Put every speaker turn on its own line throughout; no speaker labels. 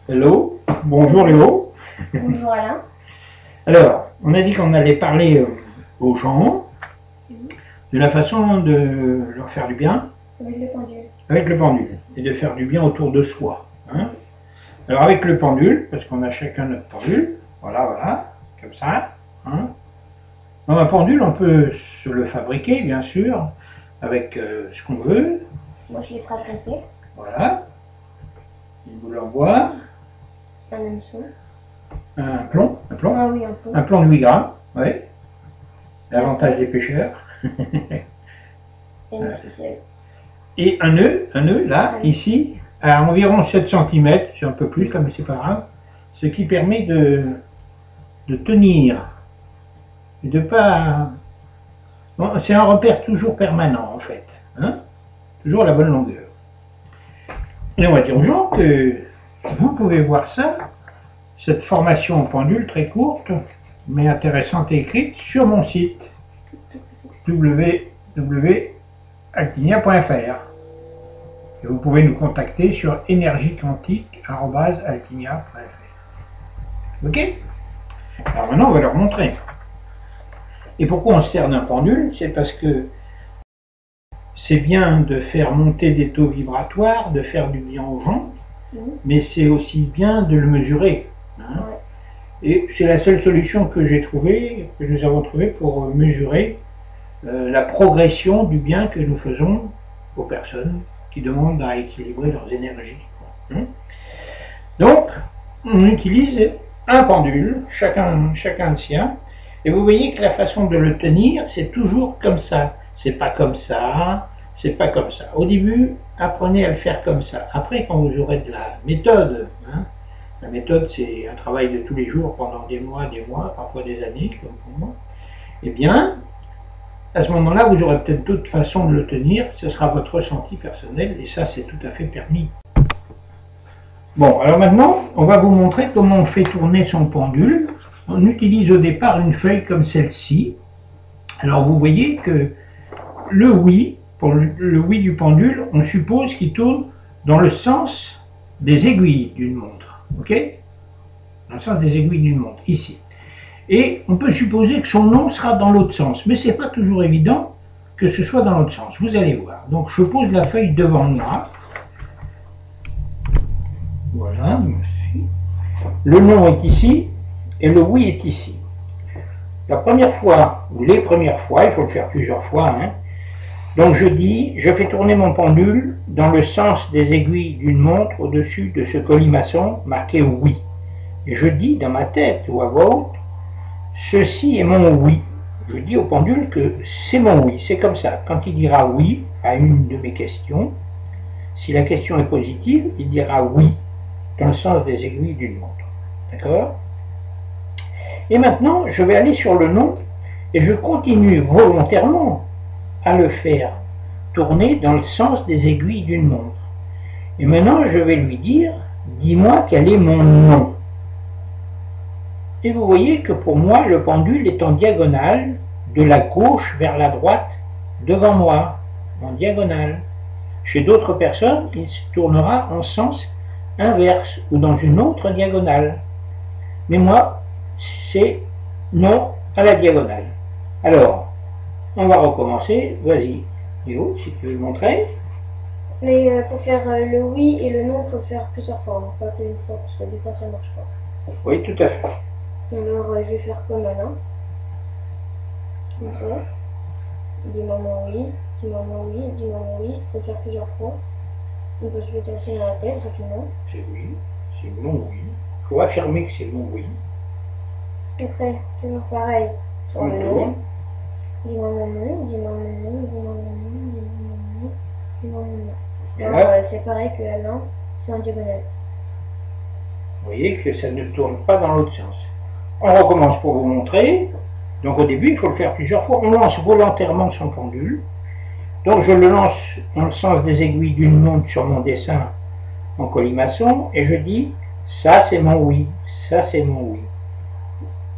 Hello, bonjour Léo.
Bonjour Alain.
Alors, on a dit qu'on allait parler aux gens de la façon de leur faire du bien
Avec le pendule.
avec le pendule et de faire du bien autour de soi. Hein. Alors avec le pendule, parce qu'on a chacun notre pendule, voilà, comme ça. Hein. Dans un pendule, on peut se le fabriquer, bien sûr, avec ce qu'on veut.
Moi je l'ai fabriqué.
Voilà. Une boule en bois,
Un hameçon.
un plomb,
Ah oui, un peu.
un plomb de 8 grammes, oui. L'avantage des pêcheurs.
Et une ficelle.
Et un nœud là, ici, à environ 7 cm, c'est un peu plus là, mais c'est pas grave, ce qui permet de tenir, et de pas... Bon, c'est un repère toujours permanent en fait, hein, toujours à la bonne longueur. Et on va dire aux gens que vous pouvez voir ça, cette formation en pendule très courte, mais intéressante et écrite, sur mon site www.altinia.fr. Et vous pouvez nous contacter sur energiequantique@altinia.fr. Ok? Alors maintenant, on va leur montrer. Et pourquoi on se sert d'un pendule? C'est parce que c'est bien de faire monter des taux vibratoires, de faire du bien aux gens, mais c'est aussi bien de le mesurer. Hein. Et c'est la seule solution que j'ai trouvée, que nous avons trouvée pour mesurer la progression du bien que nous faisons aux personnes qui demandent à équilibrer leurs énergies. Donc, on utilise un pendule, chacun le sien, et vous voyez que la façon de le tenir, c'est toujours comme ça. C'est pas comme ça, c'est pas comme ça. Au début, apprenez à le faire comme ça. Après, quand vous aurez de la méthode, hein, la méthode c'est un travail de tous les jours pendant des mois, parfois des années, comme pour moi, eh bien, à ce moment-là, vous aurez peut-être d'autres façons de le tenir, ce sera votre ressenti personnel, et ça c'est tout à fait permis. Bon, alors maintenant, on va vous montrer comment on fait tourner son pendule. On utilise au départ une feuille comme celle-ci. Alors vous voyez que le oui, pour le oui du pendule, on suppose qu'il tourne dans le sens des aiguilles d'une montre. Ok? Dans le sens des aiguilles d'une montre, ici. Et on peut supposer que son nom sera dans l'autre sens, mais ce n'est pas toujours évident que ce soit dans l'autre sens. Vous allez voir. Donc je pose la feuille devant moi. Voilà, merci. Le nom est ici et le oui est ici. La première fois, ou les premières fois, il faut le faire plusieurs fois, hein. Donc je dis, je fais tourner mon pendule dans le sens des aiguilles d'une montre au-dessus de ce colimaçon marqué oui. Et je dis dans ma tête ou à voix haute, ceci est mon oui. Je dis au pendule que c'est mon oui, c'est comme ça. Quand il dira oui à une de mes questions, si la question est positive, il dira oui dans le sens des aiguilles d'une montre. D'accord? Et maintenant, je vais aller sur le nom et je continue volontairement à le faire tourner dans le sens des aiguilles d'une montre. Et maintenant, je vais lui dire, dis-moi quel est mon nom. Et vous voyez que pour moi, le pendule est en diagonale, de la gauche vers la droite, devant moi, en diagonale. Chez d'autres personnes, il se tournera en sens inverse ou dans une autre diagonale. Mais moi, c'est non à la diagonale. Alors, on va recommencer. Vas-y, Léo, si tu veux le montrer.
Mais pour faire le oui et le non, il faut le faire plusieurs fois, pas qu'une fois, parce que des fois ça marche pas.
Oui, tout à fait.
Alors je vais faire comme Alain. Comme ça. Dis-moi mon oui, dis-moi mon oui, dis-moi mon oui. Il faut le faire plusieurs fois. Donc je vais te laisser dans la tête, rapidement.
C'est oui, c'est mon oui. Il faut affirmer que c'est mon oui.
Après, toujours pareil. Sur le nom. Dis-moi mon nom, dis-moi mon nom, dis-moi mon nom, dis-moi mon nom, dis-moi mon nom. Alors c'est pareil que Alain, c'est en diagonale.
Vous voyez que ça ne tourne pas dans l'autre sens. On recommence pour vous montrer. Donc au début, il faut le faire plusieurs fois. On lance volontairement son pendule. Donc je le lance dans le sens des aiguilles d'une montre sur mon dessin en colimaçon et je dis, ça c'est mon oui, ça c'est mon oui.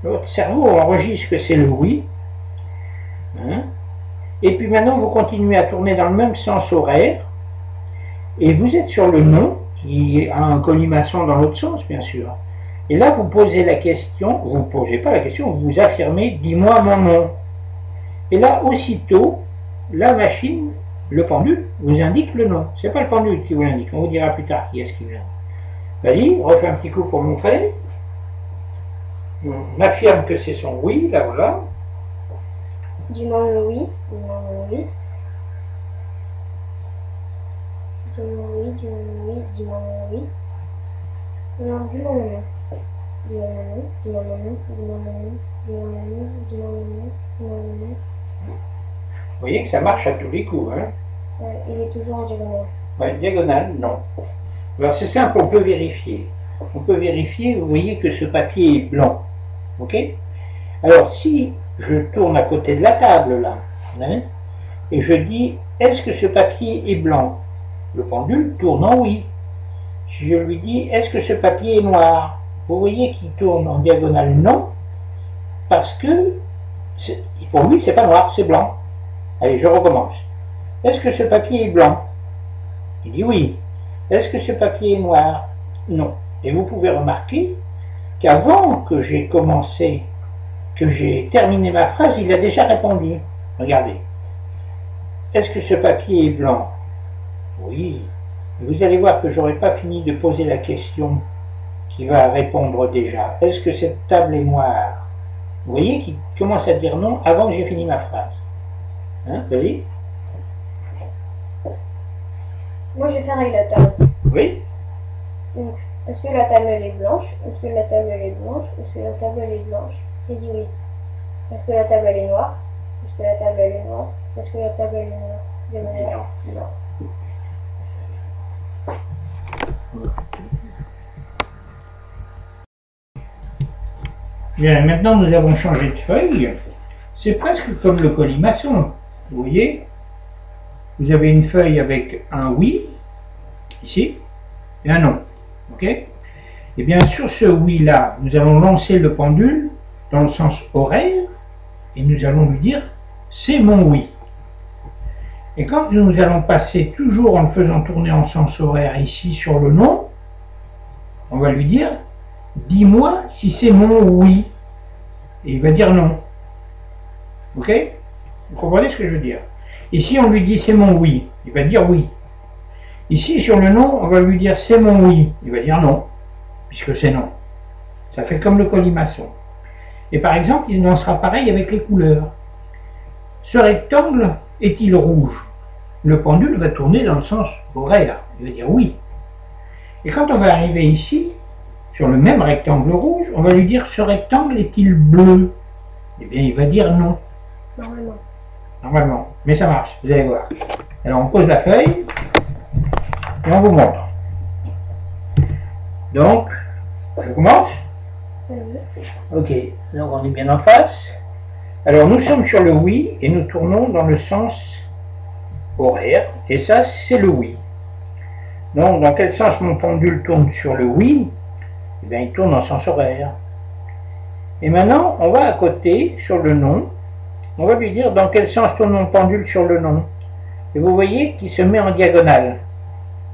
Votre cerveau enregistre que c'est le oui. Hein? Et puis maintenant, vous continuez à tourner dans le même sens horaire et vous êtes sur le non, qui a un colimaçon dans l'autre sens, bien sûr. Et là, vous posez la question, vous ne posez pas la question, vous affirmez « dis-moi mon nom ». Et là, aussitôt, la machine, le pendule, vous indique le nom. C'est pas le pendule qui vous l'indique, on vous dira plus tard qui est-ce qui vient. Vas-y, refais un petit coup pour montrer. On affirme que c'est son oui, là voilà.
Dis-moi mon oui, dis-moi mon oui. Dis-moi oui, dis-moi mon oui, dis-moi mon oui. Alors, dis-moi mon nom. Dis-moi mon nom, dis-moi mon nom, dis-moi mon nom, dis-moi mon nom, dis-moi mon nom, dis-moi mon nom.
Vous voyez que ça marche à tous les coups, hein?
Ouais, il est toujours en diagonale.
Ouais, diagonale, non. Alors c'est simple, on peut vérifier. On peut vérifier, vous voyez que ce papier est blanc. Ok? Alors si je tourne à côté de la table là, hein, et je dis, est-ce que ce papier est blanc? Le pendule tourne en oui. Si je lui dis, est-ce que ce papier est noir? Vous voyez qu'il tourne en diagonale non, parce que pour lui c'est pas noir, c'est blanc. Allez, je recommence. Est-ce que ce papier est blanc? Il dit oui. Est-ce que ce papier est noir? Non. Et vous pouvez remarquer qu'avant que j'ai commencé, que j'ai terminé ma phrase, il a déjà répondu. Regardez. Est-ce que ce papier est blanc? Oui. Vous allez voir que j'aurais pas fini de poser la question qui va répondre déjà. Est-ce que cette table est noire? Vous voyez qu'il commence à dire non avant que j'ai fini ma phrase. Hein, vas-y.
Moi, je vais faire avec la table.
Oui.
Donc, est-ce que la table elle est blanche? Est-ce que la table elle est blanche? Est-ce que la table elle est blanche? J'ai dit oui. Est-ce que la table elle est noire? Est-ce que la table elle est noire? Est-ce que la table elle est noire? J'ai dit non. Non.
Bien, maintenant nous avons changé de feuille. C'est presque comme le colimaçon. Vous voyez? Vous avez une feuille avec un oui, ici, et un non. Ok? Et bien sur ce oui-là, nous allons lancer le pendule dans le sens horaire, et nous allons lui dire c'est mon oui. Et quand nous allons passer toujours en le faisant tourner en sens horaire ici sur le non, on va lui dire dis-moi si c'est mon oui. Et il va dire non. Ok? Vous comprenez ce que je veux dire? Ici on lui dit c'est mon oui, il va dire oui. Ici sur le non, on va lui dire c'est mon oui, il va dire non, puisque c'est non. Ça fait comme le colimaçon. Et par exemple, il en sera pareil avec les couleurs. Ce rectangle est-il rouge? Le pendule va tourner dans le sens horaire, il va dire oui. Et quand on va arriver ici, sur le même rectangle rouge, on va lui dire ce rectangle est-il bleu? Eh bien, il va dire non.
Normalement.
Normalement. Mais ça marche, vous allez voir. Alors, on pose la feuille et on vous montre. Donc, je commence? Ok, donc on est bien en face. Alors, nous sommes sur le oui et nous tournons dans le sens horaire. Et ça, c'est le oui. Donc, dans quel sens mon pendule tourne sur le oui? Eh bien, il tourne en sens horaire. Et maintenant, on va à côté, sur le non. On va lui dire dans quel sens tourne mon pendule sur le non. Et vous voyez qu'il se met en diagonale.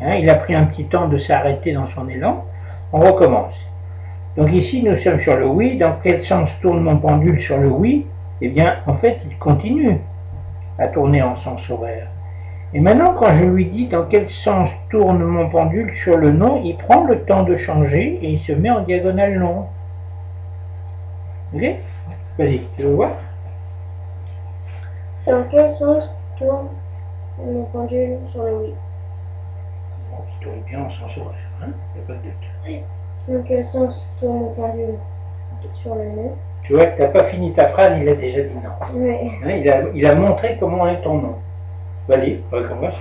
Hein, il a pris un petit temps de s'arrêter dans son élan. On recommence. Donc ici, nous sommes sur le oui. Dans quel sens tourne mon pendule sur le oui? Eh bien, en fait, il continue à tourner en sens horaire. Et maintenant, quand je lui dis dans quel sens tourne mon pendule sur le non, il prend le temps de changer et il se met en diagonale non. Ok? Vas-y, tu veux voir?
Dans quel sens tourne mon pendule sur le oui?
Bon, il tourne bien en sens horaire, hein? Il n'y a pas de doute.
Dans quel sens tourne mon pendule sur le non?
Tu vois que tu n'as pas fini ta phrase, il a déjà dit non.
Oui.
Hein, il a montré comment est ton nom. Vas-y, recommence.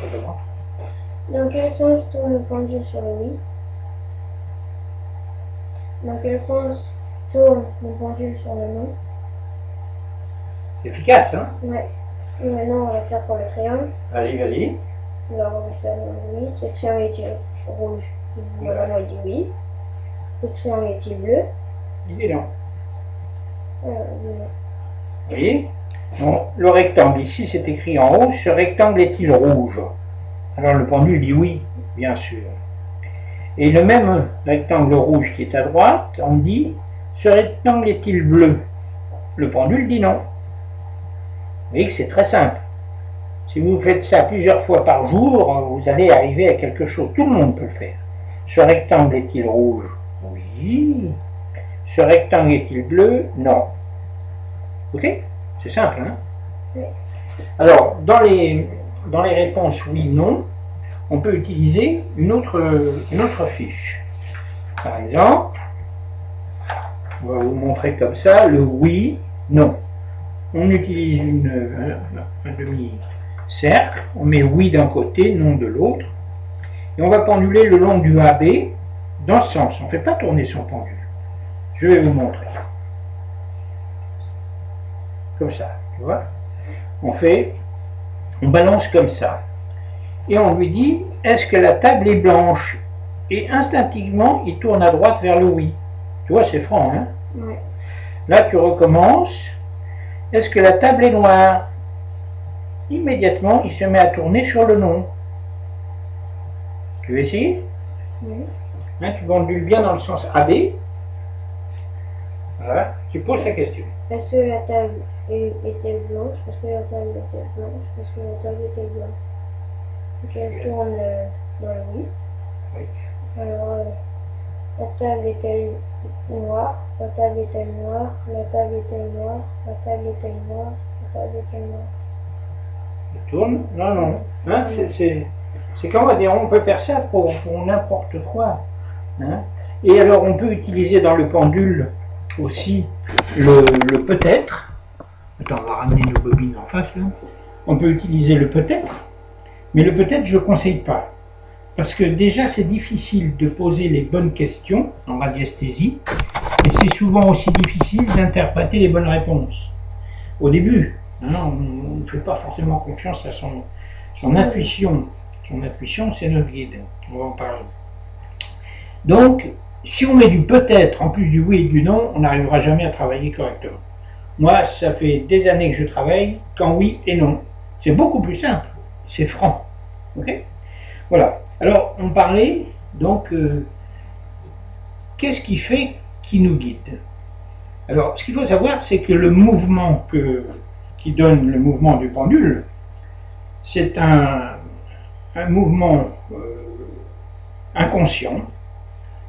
Dans quel sens tourne le pendule sur le oui? Dans quel sens tourne le pendule sur le non?
C'est efficace, hein?
Ouais. Et maintenant, on va faire pour le triangle.
Vas-y, vas-y.
Alors, on va faire le oui. Ce triangle est-il rouge? Normalement, il dit oui. Ce triangle est-il bleu?
Il est non.
Non.
Vous voyez? Bon, le rectangle, ici, c'est écrit en haut. Ce rectangle est-il rouge? Alors, le pendule dit oui, bien sûr. Et le même rectangle rouge qui est à droite, on dit, ce rectangle est-il bleu? Le pendule dit non. Vous voyez que c'est très simple. Si vous faites ça plusieurs fois par jour, vous allez arriver à quelque chose. Tout le monde peut le faire. Ce rectangle est-il rouge? Oui. Ce rectangle est-il bleu? Non. Ok? C'est simple, hein?
Oui.
Alors, dans les réponses oui, non, on peut utiliser une autre fiche. Par exemple, on va vous montrer comme ça, le oui, non. On utilise un demi-cercle, on met oui d'un côté, non de l'autre, et on va penduler le long du AB dans ce sens. On ne fait pas tourner son pendule. Je vais vous montrer. Comme ça, tu vois. On balance comme ça. Et on lui dit, est-ce que la table est blanche? Et instinctivement, il tourne à droite vers le oui. Tu vois, c'est franc, hein?
Oui.
Là, tu recommences. Est-ce que la table est noire? Immédiatement, il se met à tourner sur le non. Tu veux essayer?
Oui.
Hein, tu pendules bien dans le sens AB. Voilà, tu poses ta question.
Est-ce que la table est-elle blanche? Est-ce que la table est-elle blanche? Est-ce que la table est-elle blanche? Donc elle tourne dans le oui.
Oui.
Alors, la table est-elle noire? La table est-elle noire? La table est-elle noire? La table est-elle noire? La table est-elle noire?
Il tourne? Non, non. Hein, c'est comment dire, on peut faire ça pour n'importe quoi. Hein. Et alors, on peut utiliser dans le pendule aussi le peut-être. Attends, on va ramener nos bobines en face, là. On peut utiliser le peut-être, mais le peut-être, je ne conseille pas. Parce que déjà, c'est difficile de poser les bonnes questions en radiesthésie, et c'est souvent aussi difficile d'interpréter les bonnes réponses. Au début, hein, on ne fait pas forcément confiance à son intuition. Son intuition, c'est notre guide. On va en parler. Donc, si on met du peut-être en plus du oui et du non, on n'arrivera jamais à travailler correctement. Moi, ça fait des années que je travaille qu'en oui et non. C'est beaucoup plus simple. C'est franc. Ok? Voilà. Alors, on parlait, donc, qu'est-ce qui fait qui nous guide? Alors, ce qu'il faut savoir, c'est que le mouvement qui donne le mouvement du pendule, c'est un mouvement inconscient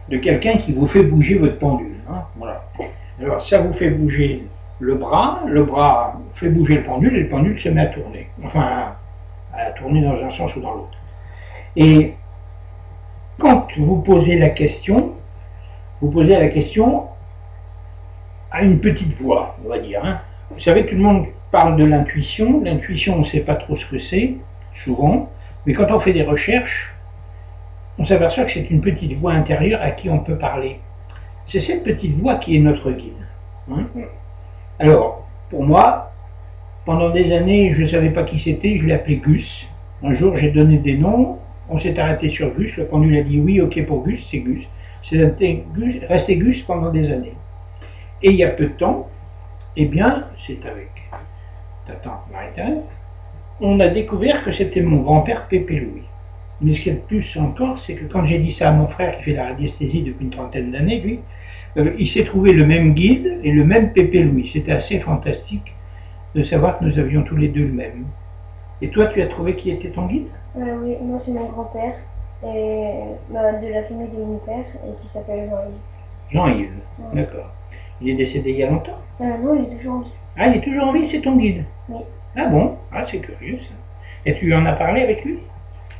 de quelqu'un qui vous fait bouger votre pendule. Hein, voilà. Alors, ça vous fait bouger le bras fait bouger le pendule, et le pendule se met à tourner. Enfin, à tourner dans un sens ou dans l'autre. Et quand vous posez la question à une petite voix, on va dire. Hein. Vous savez, tout le monde parle de l'intuition. L'intuition, on ne sait pas trop ce que c'est, souvent. Mais quand on fait des recherches, on s'aperçoit que c'est une petite voix intérieure à qui on peut parler. C'est cette petite voix qui est notre guide. Hein. Alors, pour moi, pendant des années, je ne savais pas qui c'était, je l'ai appelé Gus. Un jour, j'ai donné des noms, on s'est arrêté sur Gus, le pendule a dit oui, ok pour Gus, c'est Gus. C'est resté Gus pendant des années. Et il y a peu de temps, eh bien, c'est avec ta tante Marie-Thérèse, on a découvert que c'était mon grand-père Pépé Louis. Mais ce qu'il y a de plus encore, c'est que quand j'ai dit ça à mon frère qui fait la radiesthésie depuis une trentaine d'années, lui, il s'est trouvé le même guide et le même Pépé Louis. C'était assez fantastique de savoir que nous avions tous les deux le même. Et toi, tu as trouvé qui était ton guide?
Oui, moi c'est mon grand-père, de la famille de mon père, et qui s'appelle Jean-Yves.
Jean-Yves,
Ouais.
d'accord. Il est décédé il y a longtemps?
Non, il est toujours en vie.
Ah, il est toujours en vie, c'est ton guide?
Oui.
Ah bon? Ah, c'est curieux ça. Et tu en as parlé avec lui?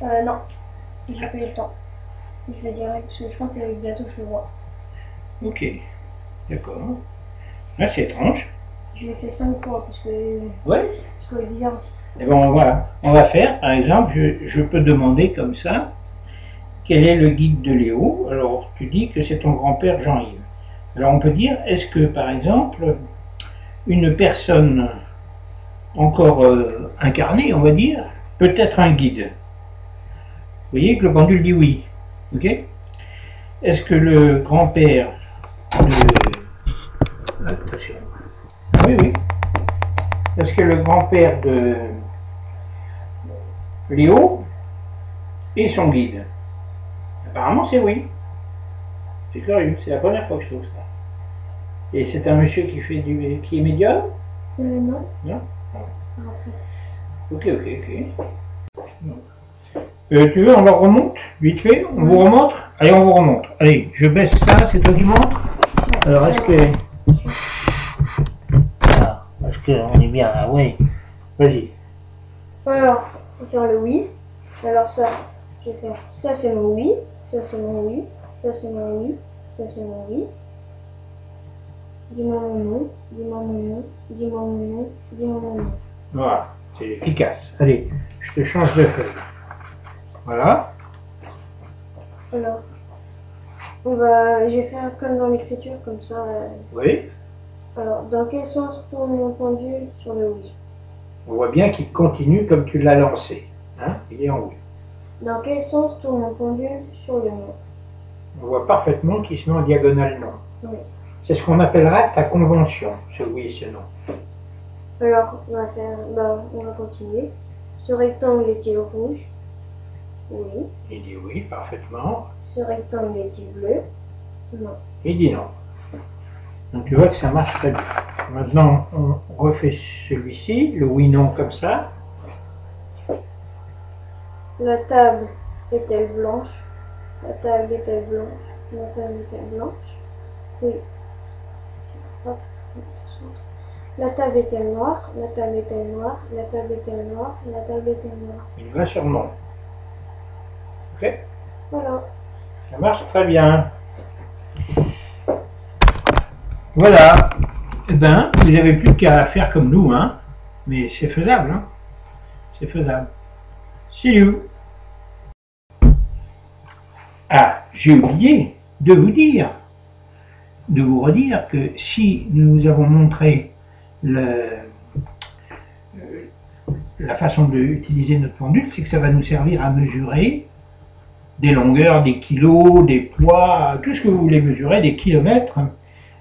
Non, j'ai pas eu le temps. Je le dirai, parce que je crois que bientôt je le vois.
Ok, d'accord. Ah, c'est étrange.
Je l'ai fait 5 fois, parce que
Ouais.
est bizarre aussi.
Et bon, voilà. On va faire, par exemple, je peux demander comme ça, quel est le guide de Léo? Alors, tu dis que c'est ton grand-père Jean-Yves. Alors, on peut dire, est-ce que, par exemple, une personne encore incarnée, on va dire, peut être un guide? Vous voyez que le pendule dit oui. Ok? Est-ce que le grand-père de... Attention. Oui, oui. Est-ce que le grand-père de Léo est son guide? Apparemment, c'est oui. C'est curieux, c'est la première fois que je trouve ça. Et c'est un monsieur qui est médium?
Non.
Non?
Après.
Ok. Tu veux, on leur remonte, vite fait, on vous remonte? Allez, on vous remonte. Allez, je baisse ça, c'est toi qui montres? Alors, est-ce que... Ah, est-ce qu'on est bien? Ah oui. Vas-y.
Alors, je vais faire le oui. Alors ça, je vais faire ça c'est mon oui, ça c'est mon oui, ça c'est mon oui, ça c'est mon oui. Dis-moi mon nom, dis-moi mon nom, dis-moi mon nom, dis-moi mon nom.
Voilà, c'est efficace. Allez, je te change de feuille. Voilà.
Alors, je vais faire comme dans l'écriture, comme ça.
Oui.
Alors, dans quel sens tourne mon pendule sur le oui?
On voit bien qu'il continue comme tu l'as lancé. Hein? Il est en oui.
Dans quel sens tourne mon pendule sur le non?
On voit parfaitement qu'il se met en diagonale non.
Oui.
C'est ce qu'on appellera ta convention, ce oui et ce non.
Alors, on va continuer. Ce rectangle est-il rouge? Oui.
Il dit oui, parfaitement.
Ce rectangle est-il bleu? Non.
Il dit non. Donc tu vois que ça marche très bien. Maintenant, on refait celui-ci, le oui-non comme ça.
La table est-elle blanche? La table est-elle blanche? La table est-elle blanche? Oui. Hop. La table est-elle noire? La table est-elle noire? La table est-elle noire? La table est-elle noire?
Il va sur non. Ok?
Voilà.
Ça marche très bien. Voilà. Eh ben, vous n'avez plus qu'à faire comme nous, hein. Mais c'est faisable, hein. C'est faisable. See you. Ah, j'ai oublié de vous redire que si nous avons montré la façon d'utiliser notre pendule, c'est que ça va nous servir à mesurer des longueurs, des kilos, des poids, tout ce que vous voulez mesurer, des kilomètres,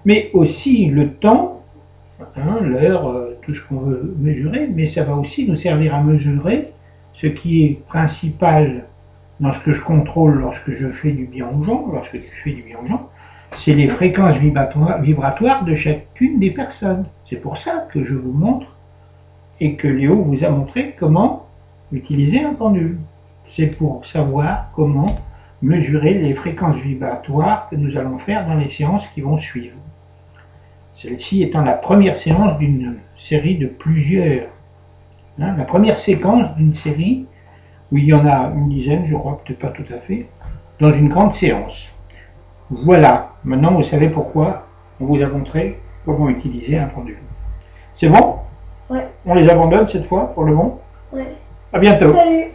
mais aussi le temps, hein, l'heure, tout ce qu'on veut mesurer, mais ça va aussi nous servir à mesurer ce qui est principal dans ce que je contrôle lorsque je fais du bien aux gens, c'est les fréquences vibratoires de chacune des personnes. C'est pour ça que je vous montre et que Léo vous a montré comment utiliser un pendule. C'est pour savoir comment mesurer les fréquences vibratoires que nous allons faire dans les séances qui vont suivre. Celle-ci étant la première séance d'une série de plusieurs. Hein, la première séquence d'une série où il y en a une dizaine, je crois, peut-être pas tout à fait, dans une grande séance. Voilà, maintenant vous savez pourquoi on vous a montré comment utiliser un pendule. C'est bon?
Ouais.
On les abandonne cette fois pour le moment?
Ouais.
À bientôt.
Salut.